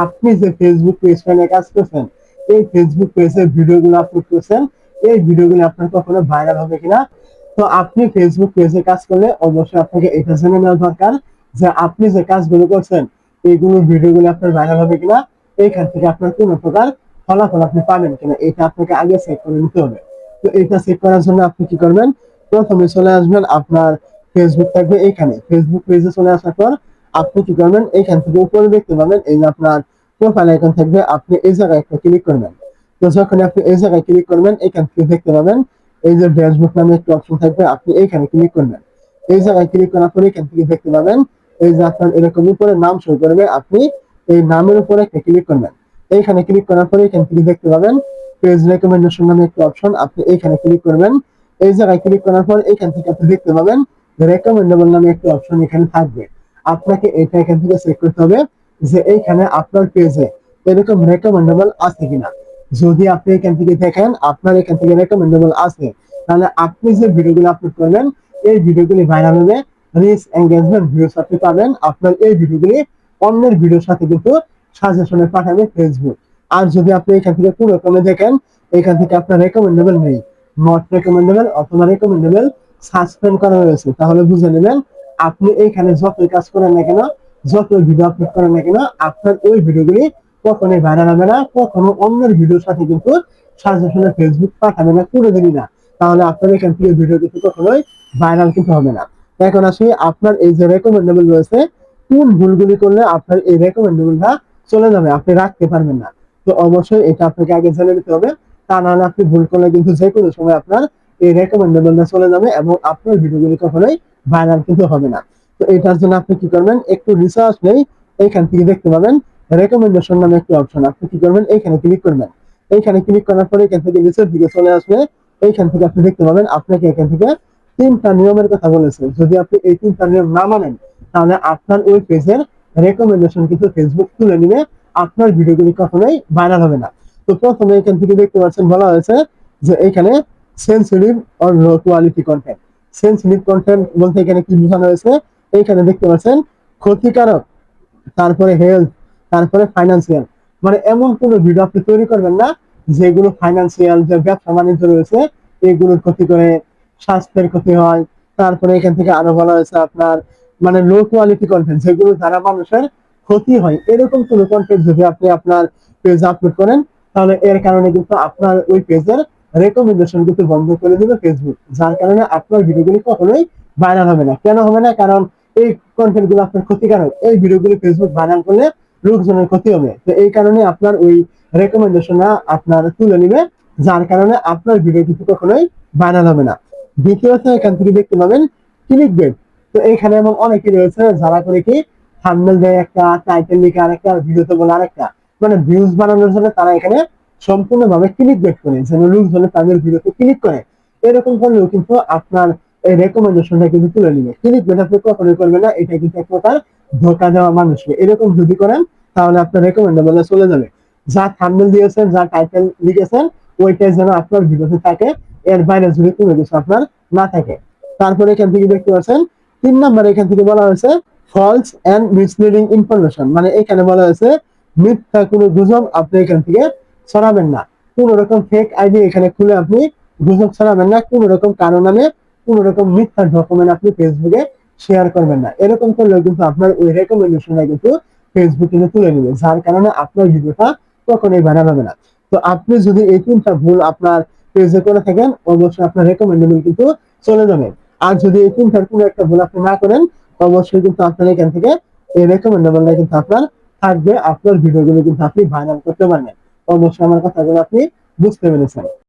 আপনি যে ফেসবুক পেজটা নিয়ে কাজ করছেন, এই ফেসবুক পেজে ভিডিওগুলো আপলোড করছেন, এই ভিডিওগুলো আপনার কখনো ভাইরাল হবে কিনা। তো আপনি ফেসবুক পেজে কাজ করলে অবশ্যই আপনাকে এটা জেনে নেওয়া দরকার যে আপনি যে কাজগুলো করছেন এইগুলো ভিডিওগুলো আপনার ভাইরাল হবে কিনা, এইখান থেকে আপনার কোনো প্রকার ফলাফল আপনি পাবেন কিনা এটা আপনাকে আগে চেক করে নিতে হবে। তো এটা চেক করার জন্য আপনি কি করবেন, প্রথমে চলে আসবেন আপনার ফেসবুক থাকবে এইখানে, ফেসবুক পেজে চলে আসার পর আপনি কি করবেন, এইখান থেকে উপরে দেখতে পাবেন এই যে আপনার প্রোফাইল আইকন থাকবে, আপনি এই জায়গায় একটা ক্লিক করবেন। তো যখন আপনি এই জায়গায় ক্লিক করবেন এখান থেকে দেখতে পাবেন এই যে ড্যাশবোর্ড নামে একটা অপশন থাকবে, আপনি এইখানে ক্লিক করবেন। এই জায়গায় ক্লিক করার পরে এখান থেকে দেখতে পাবেন এই যে আপনার এরকম উপরে নাম শো করবে, আপনি এই নামের উপরে একটা ক্লিক করবেন। এইখানে ক্লিক করার পরে এখান থেকে দেখতে পাবেন পেজ রেকমেন্ডেশন নামে একটা অপশন, আপনি এইখানে ক্লিক করবেন। এই জায়গায় ক্লিক করার পর এখান থেকে আপনি দেখতে পাবেন রেকমেন্ডেবল নামে একটা অপশন এখানে থাকবে। আপনাকে এটা এখান থেকে চেক করতে হবে যে এইখানে আপনার পেজে এরকম রেকমেন্ডেবল আছে কিনা। যদি আপনি এখান থেকে দেখেন আপনার এখান থেকে রেকমেন্ডেবল আছে, তাহলে আপনি যে ভিডিওগুলো আপলোড করবেন এই ভিডিওগুলি ভাইরাল হবে, রিচ এঙ্গেজমেন্ট ভিউজ আপনি পাবেন। আপনার এই ভিডিওগুলি অন্যের ভিডিওর সাথে কিন্তু সাজেশনে পাঠাবে ফেসবুক। আর যদি আপনি এখান থেকে পুরো কমে দেখেন এখান থেকে আপনার রেকমেন্ডেবল নেই, নট রেকমেন্ডেবল অথবা রেকমেন্ডেবল সাসপেন্ড করা হয়েছে, তাহলে বুঝে নেবেন আপনি এইখানে যতই কাজ করেন না কেন, যত ভিডিও আপলোড করেন না কেন, আপনার ওই ভিডিওগুলি কখনোই ভাইরাল হবে না, কখনো অন্যের ভিডিওর সাথে কিন্তু সাজেশনে ফেসবুক পাঠাবে না কোনোদিনই না। তাহলে আপনার এখান থেকে ভিডিও কিন্তু কখনোই ভাইরাল কিন্তু হবে না। এখন আসি আপনার এই যে রেকমেন্ডেবল রয়েছে, কোন ভুলগুলি করলে আপনার এই রেকমেন্ডেবলটা চলে যাবে, আপনি রাখতে পারবেন না। তো অবশ্যই এটা আপনাকে আগে জেনে নিতে হবে, তা নাহলে আপনি ভুল করলে কিন্তু যে কোনো সময় আপনার এই রেকমেন্ডেবলটা চলে যাবে এবং আপনার ভিডিওগুলি কখনোই ভাইরাল কিন্তু হবে না। তো এটার জন্য আপনি কি করবেন, একটু রিসার্চ নেই, এইখান থেকে দেখতে পাবেন রেকমেন্ডেশন নামে একটা অপশন, আপনি কি করবেন এইখানে ক্লিক করবেন। এইখানে ক্লিক করার পরে এখান থেকে নিচের দিকে চলে আসবে, এইখান থেকে আপনি দেখতে পাবেন আপনাকে এখান থেকে 3টা নিয়মের কথা বলেছে। যদি আপনি এই 3টা নিয়ম না মানেন তাহলে আপনার ওই পেজের রেকমেন্ডেশন কিন্তু ফেসবুক তুলে নিবে, আপনার ভিডিওগুলি কখনোই ভাইরাল হবে না। তো প্রথমে এখান থেকে দেখতে পাচ্ছেন বলা হয়েছে যে এখানে sensitive or low quality content. Sensitive content বলতে এখানে কি বোঝানো হয়েছে, এইখানে দেখতে পাচ্ছেন ক্ষতিকারক, তারপরে হেলথ, তারপরে ফাইন্যান্সিয়াল, মানে এমন কোনো ভিডিও আপনি তৈরি করবেন না যেগুলো ফাইন্যান্সিয়াল যে ব্যবসা বাণিজ্য রয়েছে এগুলোর ক্ষতি করে, স্বাস্থ্যের ক্ষতি হয়। তারপরে এখান থেকে আরো বলা হয়েছে আপনার মানে লো কোয়ালিটি কন্টেন্ট, যেগুলো দ্বারা মানুষের ক্ষতি হয়, এরকম কোনো কন্টেন্ট যদি আপনি আপনার পেজে আপলোড করেন তাহলে এর কারণে কিন্তু আপনার ওই পেজের রেকমেন্ডেশন কিন্তু বন্ধ করে দিবে ফেসবুক, যার কারণে আপনার ভিডিওগুলি কখনোই ভাইরাল হবে না। কেন হবে না, কারণ এই কন্টেন্ট গুলো আপনার ক্ষতিকারক, এই ভিডিওগুলো ফেসবুক ভাইরাল করলে লোকজনের ক্ষতি হবে। তো এই কারণে আপনার ওই রেকমেন্ডেশন আপনার তুলে নিবে, যার কারণে আপনার ভিডিও কিন্তু কখনোই ভাইরাল হবে না। দ্বিতীয়ত এখান থেকে দেখতে পাবেন ক্লিক বেট। তো এখানে এমন অনেকেই রয়েছে যারা করে কি থাম্বনেল দেয় একটা, টাইটেল লিখে আরেকটা, ভিডিওতে বলে আরেকটা, মানে ভিউজ বানানোর জন্য তারা এখানে সম্পূর্ণভাবে ক্লিক বেট করে যেন লোকজনের তাদের ভিডিওতে ক্লিক করে। এরকম করলেও কিন্তু আপনার এই রেকমেন্ডেশনটা কিন্তু তুলে নিবে। ক্লিক বেট আপনি কখনোই করবেন না, এটা কিন্তু এক প্রকার ধোকা দেওয়া মানুষকে। এরকম যদি করেন তাহলে আপনার রেকমেন্ডেবলে চলে যাবে। যা থাম্বনেল দিয়েছেন, যা টাইটেল লিখেছেন ওইটাই যেন আপনার ভিডিওতে থাকে, এর বাইরে যদি কোনো কিছু আপনার না থাকে। তারপরে এখান থেকে দেখতে পাচ্ছেন 3 নম্বরে এখান থেকে বলা হয়েছে ফলস এন্ড মিসলিডিং ইনফরমেশন, মানে এখানে বলা হয়েছে মিথ্যা কোনো গুজব আপনি এখান থেকে ছড়াবেন না। কোন রকম ফেক আইডি এখানে খুলে আপনি গুজব ছড়াবেন না, কোন রকম কারো নামে কোন রকম মিথ্যা ডকুমেন্ট আপনি ফেসবুকে শেয়ার করবেন না। এরকম করলে কিন্তু আপনার ওই রেকমেন্ডেশনটা কিন্তু ফেসবুক কিন্তু তুলে নেবে, যার কারণে আপনার ভিডিওটা কখনোই ভাইরাল হবে না। তো আপনি যদি এই 3টা ভুল আপনার পেজে করে থাকেন অবশ্যই আপনার রেকমেন্ডেবল কিন্তু চলে যাবে। আর যদি এই 3টার কোনো একটা ভুল আপনি না করেন অবশ্যই কিন্তু আপনার এখান থেকে এই রেকমেন্ডেবলটা কিন্তু আপনার থাকবে, আপনার ভিডিওগুলো কিন্তু আপনি ভাইরাল করতে পারবেন। অবশ্যই আমার কথাগুলো আপনি বুঝতে পেরেছেন।